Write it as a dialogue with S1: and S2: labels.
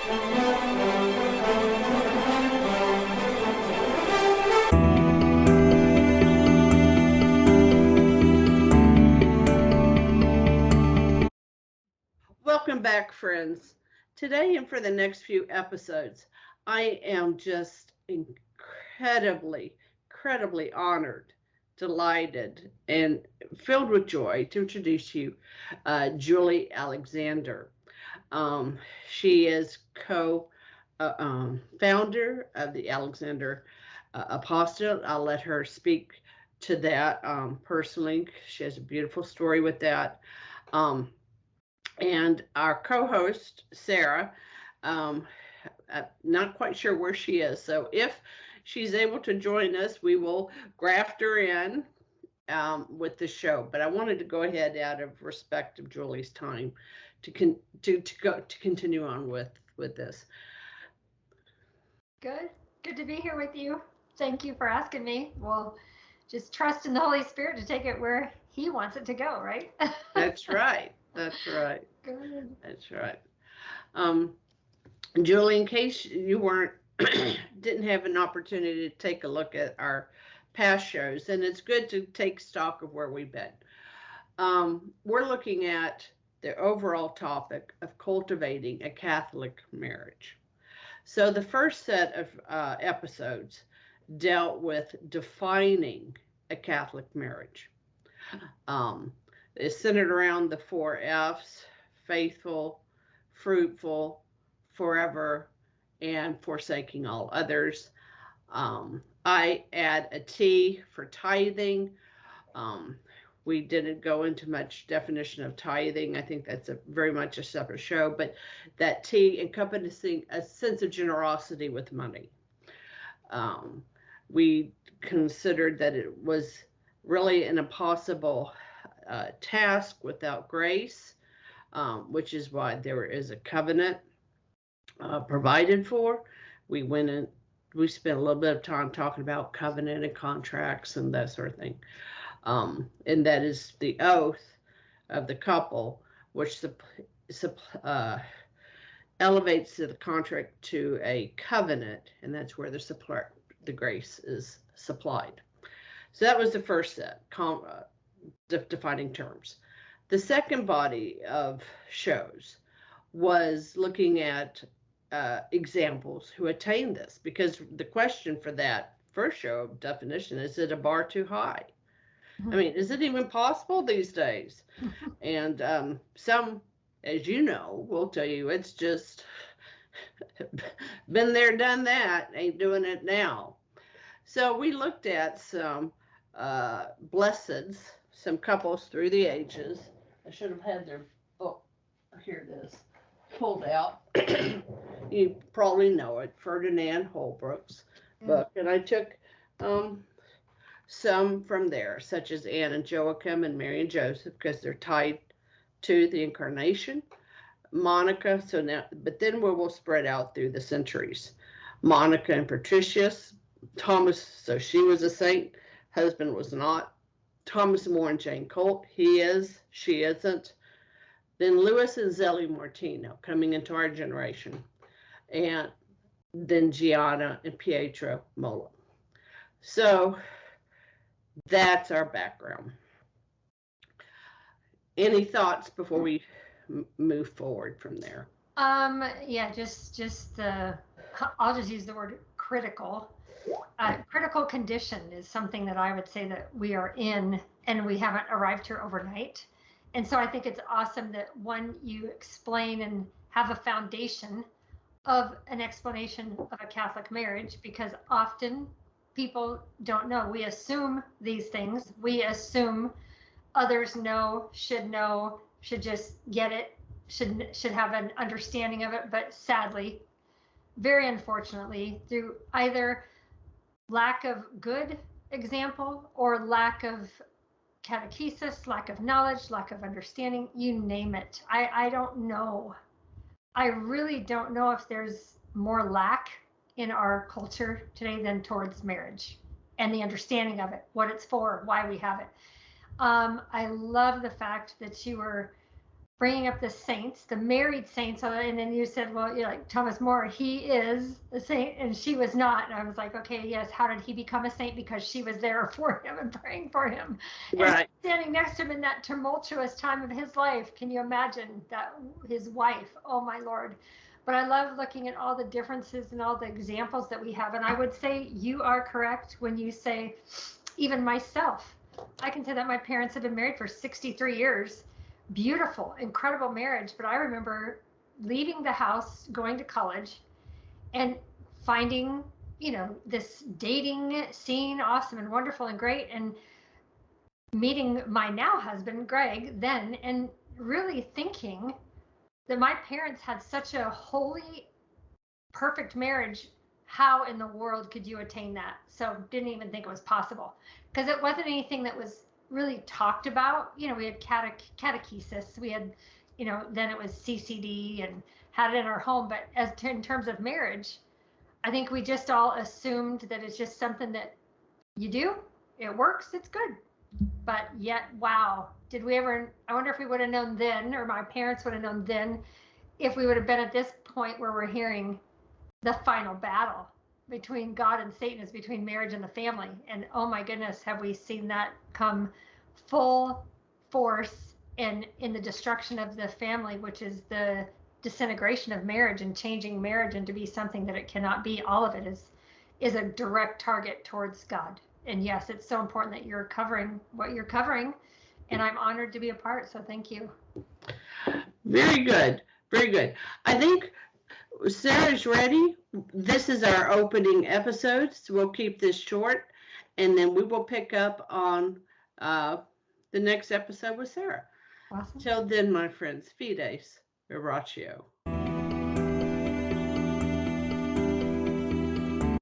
S1: Welcome back, friends. Today and for the next few episodes, I am just incredibly honored, delighted, and filled with joy to introduce you Julie Alexander. Um, she is co-founder of the Alexander Apostolate. I'll let her speak to that personally. She has a beautiful story with that. Um, and our co-host Sarah, um, not quite sure where she is, so if she's able to join us, we will graft her in with the show. But I wanted to go ahead, out of respect of Julie's time, to continue on with this.
S2: Good to be here with you. Thank you for asking me. Well, just trust in the Holy Spirit to take it where He wants it to go, right?
S1: That's right. That's right.
S2: Good.
S1: That's right. Um, Julie, in case you weren't didn't have an opportunity to take a look at our past shows, and it's good to take stock of where we've been. We're looking at the overall topic of cultivating a Catholic marriage. So the first set of episodes dealt with defining a Catholic marriage. It's centered around the four F's: faithful, fruitful, forever, and forsaking all others. I add a T for tithing. Um, we didn't go into much definition of tithing. I think that's very much a separate show, but that T encompassing a sense of generosity with money. We considered that it was really an impossible task without grace, which is why there is a covenant provided for. We went in, we spent a little bit of time talking about covenant and contracts and that sort of thing. And that is the oath of the couple, which elevates the contract to a covenant, and that's where the grace is supplied. So that was the first set, defining terms. The second body of shows was looking at examples who attained this, because the question for that first show definition is it a bar too high? I mean, is it even possible these days? And some, as you know, will tell you it's just been there, done that, ain't doing it now. So we looked at some blesseds, some couples through the ages. I should have had their book, here it is, pulled out. You probably know it, Ferdinand Holbrook's book. And I took some from there, such as Anne and Joachim and Mary and Joseph, because they're tied to the incarnation. Monica, so now, but then we will spread out through the centuries. Monica and Patricius, Thomas, so she was a saint, husband was not. Thomas More and Jane Colt, he is, she isn't. Then Louis and Zelly Martino, coming into our generation. And then Gianna and Pietro Mola. So that's our background. Any thoughts before we move forward from there?
S2: Yeah, I'll just use the word critical. Critical condition is something that I would say that we are in, and we haven't arrived here overnight. And so I think it's awesome that you explain and have a foundation of an explanation of a Catholic marriage, because often people don't know. We assume these things. We assume others should just get it, should have an understanding of it. But sadly, very unfortunately, through either lack of good example or lack of catechesis, lack of knowledge, lack of understanding, you name it. I don't know. I really don't know if there's more lack in our culture today than towards marriage and the understanding of it, what it's for, why we have it. I love the fact that you were bringing up the saints, the married saints, and then you said, well, you're like Thomas More, he is a saint, and she was not. And I was like, okay, yes. How did he become a saint? Because she was there for him and praying for him, and
S1: Right.
S2: standing next to him in that tumultuous time of his life. Can you imagine that? His wife, oh my Lord. But I love looking at all the differences and all the examples that we have. And I would say you are correct when you say, even myself, I can say that my parents have been married for 63 years. Beautiful, incredible marriage. But I remember leaving the house, going to college, and finding, this dating scene awesome and wonderful and great, and meeting my now husband, Greg, then, and really thinking that my parents had such a holy, perfect marriage. How in the world could you attain that? So didn't even think it was possible, because it wasn't anything that was really talked about. We had catechesis, we had, then it was CCD and had it in our home. But in terms of marriage, I think we just all assumed that it's just something that you do, it works, it's good. But yet, wow, did we ever? I wonder if we would have known then, or my parents would have known then, if we would have been at this point where we're hearing the final battle between God and Satan is between marriage and the family. And oh my goodness, have we seen that come full force in the destruction of the family, which is the disintegration of marriage and changing marriage into be something that it cannot be. All of it is a direct target towards God. And yes, it's so important that you're covering what you're covering, and I'm honored to be a part. So thank you.
S1: Very good. Very good. I think Sarah's ready. This is our opening episode, so we'll keep this short, and then we will pick up on the next episode with Sarah.
S2: Awesome.
S1: Till then, my friends, fides oratio.